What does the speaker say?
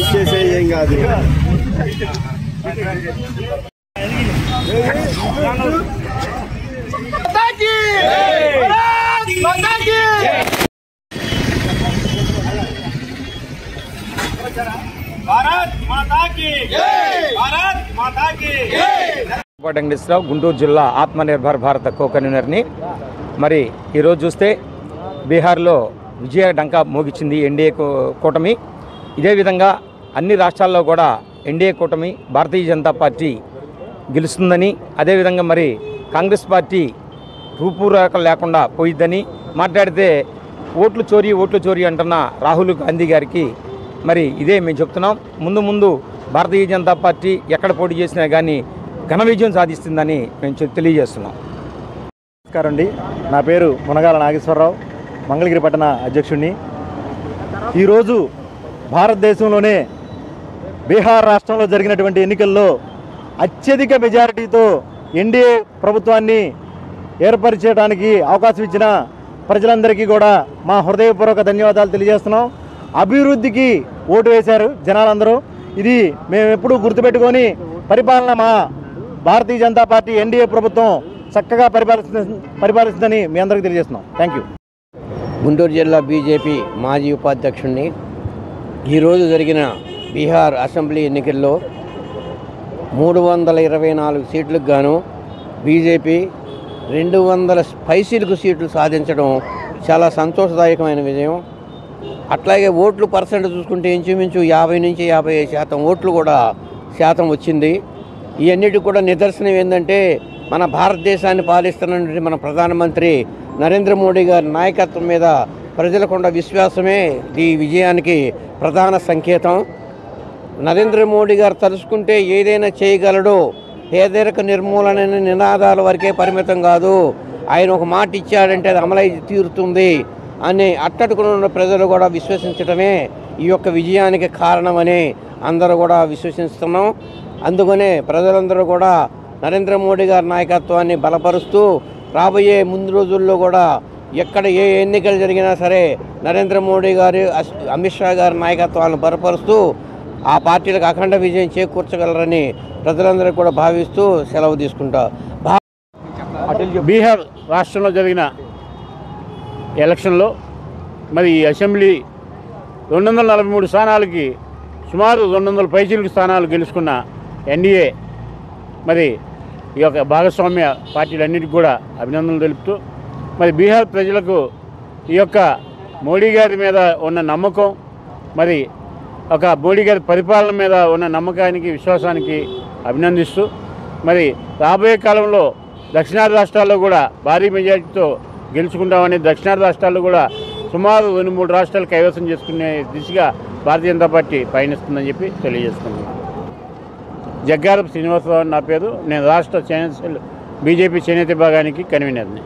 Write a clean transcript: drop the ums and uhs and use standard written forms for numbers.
ఇచ్చేసే ఏం కాదు. వెంకటేశ్వరరావు, గుంటూరు జిల్లా ఆత్మనిర్భర్ భారత్ కో కన్వీనర్ని. మరి ఈరోజు చూస్తే బీహార్లో విజయ డంకా మోగించింది ఎన్డీఏ కూటమి. ఇదే విధంగా అన్ని రాష్ట్రాల్లో కూడా ఎన్డీఏ కూటమి భారతీయ జనతా పార్టీ గెలుస్తుందని, అదేవిధంగా మరి కాంగ్రెస్ పార్టీ రూపురేఖలు లేకుండా పోయిద్దని మాట్లాడితే ఓట్లు చోరీ అంటున్న రాహుల్ గాంధీ గారికి మరి ఇదే మేము చెప్తున్నాం. ముందు భారతీయ జనతా పార్టీ ఎక్కడ పోటీ చేసినా కానీ ఘన విజయం సాధిస్తుందని మేము తెలియజేస్తున్నాం. నమస్కారం అండి. నా పేరు మునగాల నాగేశ్వరరావు, మంగళగిరి పట్టణ అధ్యక్షుడిని. ఈరోజు భారతదేశంలోనే బీహార్ రాష్ట్రంలో జరిగినటువంటి ఎన్నికల్లో అత్యధిక మెజారిటీతో ఎన్డీఏ ప్రభుత్వాన్ని ఏర్పరిచేయడానికి అవకాశం ఇచ్చిన ప్రజలందరికీ కూడా మా హృదయపూర్వక ధన్యవాదాలు తెలియజేస్తున్నాం. అభివృద్ధికి ఓటు వేశారు జనాలందరూ. ఇది మేము ఎప్పుడూ గుర్తుపెట్టుకొని పరిపాలన మా భారతీయ జనతా పార్టీ ఎన్డీఏ ప్రభుత్వం చక్కగా పరిపాలిస్తుందని మీ అందరికీ తెలియజేస్తున్నాం. Thank you. గుంటూరు జిల్లా బీజేపీ మాజీ ఉపాధ్యక్షుడిని. ఈరోజు జరిగిన బీహార్ అసెంబ్లీ ఎన్నికల్లో 324 సీట్లకు గాను బీజేపీ 200 పైసీలకు సీట్లు సాధించడం చాలా సంతోషదాయకమైన విజయం. అట్లాగే ఓట్లు పర్సెంట్ చూసుకుంటే ఇంచుమించు 50 నుంచి 55% ఓట్లు కూడా వచ్చింది. ఇవన్నిటికి కూడా నిదర్శనం ఏంటంటే మన భారతదేశాన్ని పాలిస్తున్నటువంటి మన ప్రధానమంత్రి నరేంద్ర మోడీ గారి నాయకత్వం మీద ప్రజలకున్న విశ్వాసమే ఈ విజయానికి ప్రధాన సంకేతం. నరేంద్ర మోడీ గారు తలుచుకుంటే ఏదైనా చేయగలడు. పేదరిక నిర్మూలన నినాదాల వరకే పరిమితం కాదు, ఆయన ఒక మాట ఇచ్చాడంటే అది అమలై తీరుతుంది అని అట్టడుకున్న ప్రజలు కూడా విశ్వసించడమే ఈ యొక్క విజయానికి కారణమని అందరూ కూడా విశ్వసిస్తున్నాం. అందుకనే ప్రజలందరూ కూడా నరేంద్ర మోడీ గారి నాయకత్వాన్ని బలపరుస్తూ రాబోయే ముందు రోజుల్లో కూడా ఎక్కడ ఏ ఎన్నికలు జరిగినా సరే నరేంద్ర మోడీ గారు, అమిత్ షా గారి నాయకత్వాలను బలపరుస్తూ ఆ పార్టీలకు అఖండ విజయం చేకూర్చగలరని ప్రజలందరూ కూడా భావిస్తూ సెలవు తీసుకుంటా. బీహార్ రాష్ట్రంలో జరిగిన ఎలక్షన్లో మరి అసెంబ్లీ 243 స్థానాలకి సుమారు 200 పైచీలకు స్థానాలు గెలుచుకున్న ఎన్డీఏ మరి ఈ యొక్క భాగస్వామ్య పార్టీలన్నిటికీ కూడా అభినందనలు తెలుపుతూ మరి బీహార్ ప్రజలకు ఈ యొక్క మోడీ గారి మీద ఉన్న నమ్మకం, మరి ఒక మోడీ గారి పరిపాలన మీద ఉన్న నమ్మకానికి విశ్వాసానికి అభినందిస్తూ మరి రాబోయే కాలంలో దక్షిణాది రాష్ట్రాల్లో కూడా భారీ మెజారిటీతో గెలుచుకుంటామని, దక్షిణాది రాష్ట్రాల్లో కూడా సుమారు 2-3 రాష్ట్రాలు కైవసం చేసుకునే దిశగా భారతీయ జనతా పార్టీ పయనిస్తుందని చెప్పి తెలియజేసుకుంటున్నాను. జగ్గారపు శ్రీనివాసరావు నా పేరు. నేను రాష్ట్ర బీజేపీ చేనేత విభాగానికి కన్వీనర్ని.